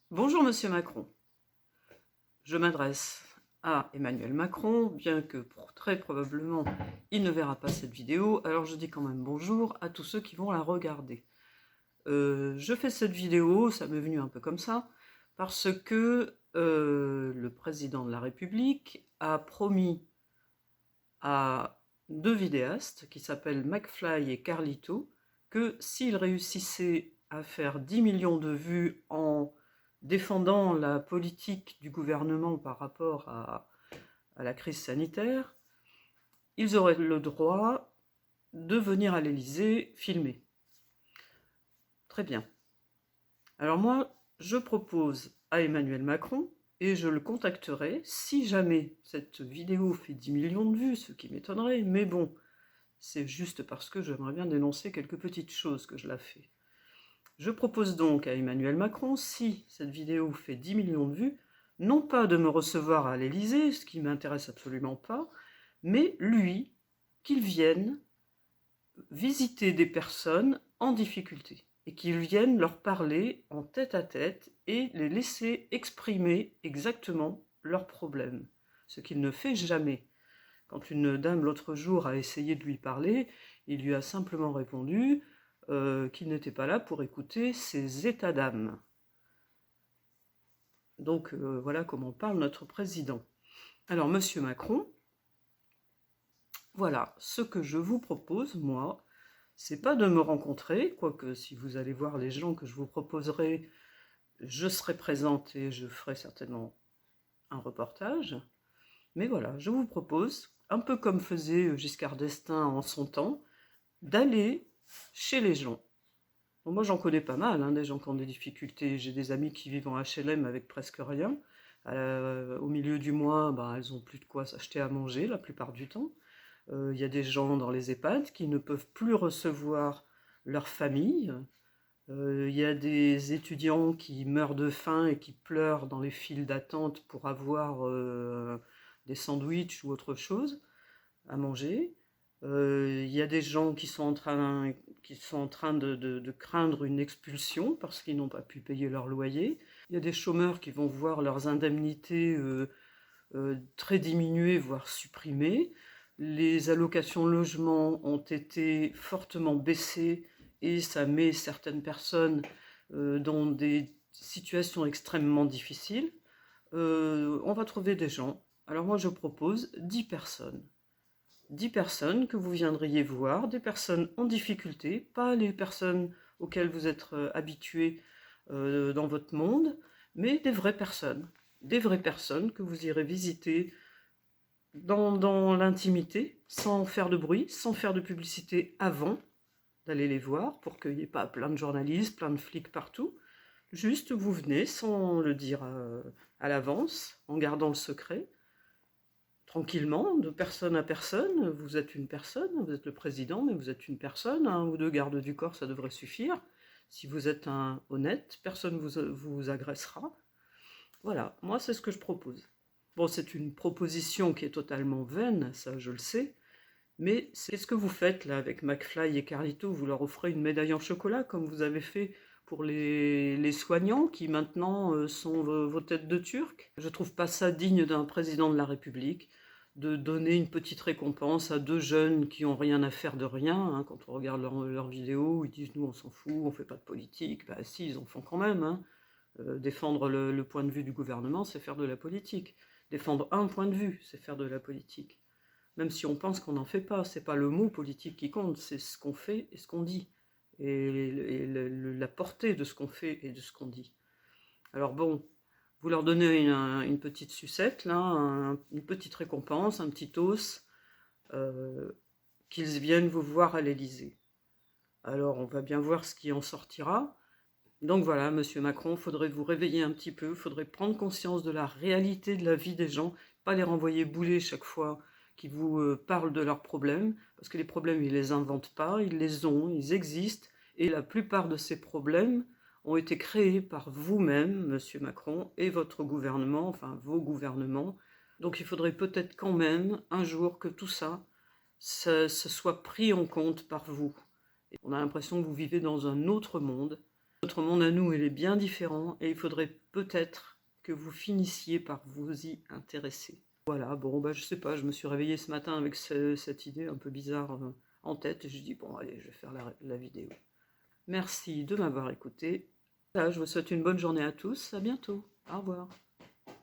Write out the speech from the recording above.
Bonjour Monsieur Macron. Je m'adresse à Emmanuel Macron, bien que très probablement il ne verra pas cette vidéo, alors je dis quand même bonjour à tous ceux qui vont la regarder. Je fais cette vidéo, ça m'est venu un peu comme ça, parce que le président de la République a promis à deux vidéastes qui s'appellent McFly et Carlito que s'ils réussissaient à faire 10 millions de vues en défendant la politique du gouvernement par rapport à la crise sanitaire, ils auraient le droit de venir à l'Élysée filmer. Très bien. Alors moi, je propose à Emmanuel Macron, et je le contacterai si jamais cette vidéo fait 10 millions de vues, ce qui m'étonnerait, mais bon, c'est juste parce que j'aimerais bien dénoncer quelques petites choses que je la fais. Je propose donc à Emmanuel Macron, si cette vidéo fait 10 millions de vues, non pas de me recevoir à l'Élysée, ce qui ne m'intéresse absolument pas, mais lui, qu'il vienne visiter des personnes en difficulté et qu'il vienne leur parler en tête-à-tête et les laisser exprimer exactement leurs problèmes, ce qu'il ne fait jamais. Quand une dame l'autre jour a essayé de lui parler, il lui a simplement répondu qu'il n'était pas là pour écouter ses états d'âme. Donc voilà comment parle notre président. Alors Monsieur Macron, voilà, ce que je vous propose, moi, c'est pas de me rencontrer, quoique si vous allez voir les gens que je vous proposerai, je serai présente et je ferai certainement un reportage. Mais voilà, je vous propose, un peu comme faisait Giscard d'Estaing en son temps, d'aller chez les gens. Bon, moi j'en connais pas mal, des gens qui ont des difficultés. J'ai des amis qui vivent en HLM avec presque rien. Au milieu du mois, elles n'ont plus de quoi s'acheter à manger la plupart du temps. Il y a des gens dans les EHPAD qui ne peuvent plus recevoir leur famille. Il y a des étudiants qui meurent de faim et qui pleurent dans les files d'attente pour avoir des sandwichs ou autre chose à manger. Il y a des gens qui sont en train de craindre une expulsion parce qu'ils n'ont pas pu payer leur loyer. Il y a des chômeurs qui vont voir leurs indemnités très diminuées, voire supprimées. Les allocations logement ont été fortement baissées et ça met certaines personnes dans des situations extrêmement difficiles. On va trouver des gens. Alors moi je propose 10 personnes. 10 personnes que vous viendriez voir, des personnes en difficulté, pas les personnes auxquelles vous êtes habitués dans votre monde, mais des vraies personnes. Des vraies personnes que vous irez visiter dans l'intimité, sans faire de bruit, sans faire de publicité avant d'aller les voir, pour qu'il n'y ait pas plein de journalistes, plein de flics partout. Juste, vous venez sans le dire à l'avance, en gardant le secret, tranquillement, de personne à personne. Vous êtes une personne, vous êtes le président, mais vous êtes une personne. Un ou deux gardes du corps, ça devrait suffire. Si vous êtes honnête, personne ne vous agressera. Voilà, moi c'est ce que je propose. Bon, c'est une proposition qui est totalement vaine, ça je le sais, mais c'est ce que vous faites là avec McFly et Carlito. Vous leur offrez une médaille en chocolat, comme vous avez fait pour les soignants qui maintenant sont vos têtes de Turcs. Je trouve pas ça digne d'un président de la République de donner une petite récompense à deux jeunes qui ont rien à faire de rien. Quand on regarde leurs vidéos, ils disent nous on s'en fout, on fait pas de politique. Bah si, ils en font quand même. Défendre le point de vue du gouvernement, c'est faire de la politique. Défendre un point de vue, c'est faire de la politique. Même si on pense qu'on n'en fait pas, c'est pas le mot politique qui compte, c'est ce qu'on fait et ce qu'on dit. Et la portée de ce qu'on fait et de ce qu'on dit. Alors bon, vous leur donnez une petite sucette, là, une petite récompense, un petit os, qu'ils viennent vous voir à l'Élysée. Alors on va bien voir ce qui en sortira. Donc voilà, Monsieur Macron, il faudrait vous réveiller un petit peu, il faudrait prendre conscience de la réalité de la vie des gens, pas les renvoyer bouler chaque fois qu'ils vous parlent de leurs problèmes, parce que les problèmes, ils les inventent pas, ils les ont, ils existent, et la plupart de ces problèmes ont été créés par vous-même, Monsieur Macron, et votre gouvernement, enfin vos gouvernements. Donc il faudrait peut-être quand même, un jour, que tout ça, se soit pris en compte par vous. On a l'impression que vous vivez dans un autre monde, Notre monde à nous, il est bien différent et il faudrait peut-être que vous finissiez par vous y intéresser. Voilà, bon, bah, je sais pas, je me suis réveillée ce matin avec cette idée un peu bizarre en tête et je dis, bon, allez, je vais faire la vidéo. Merci de m'avoir écouté. Là, je vous souhaite une bonne journée à tous, à bientôt, au revoir.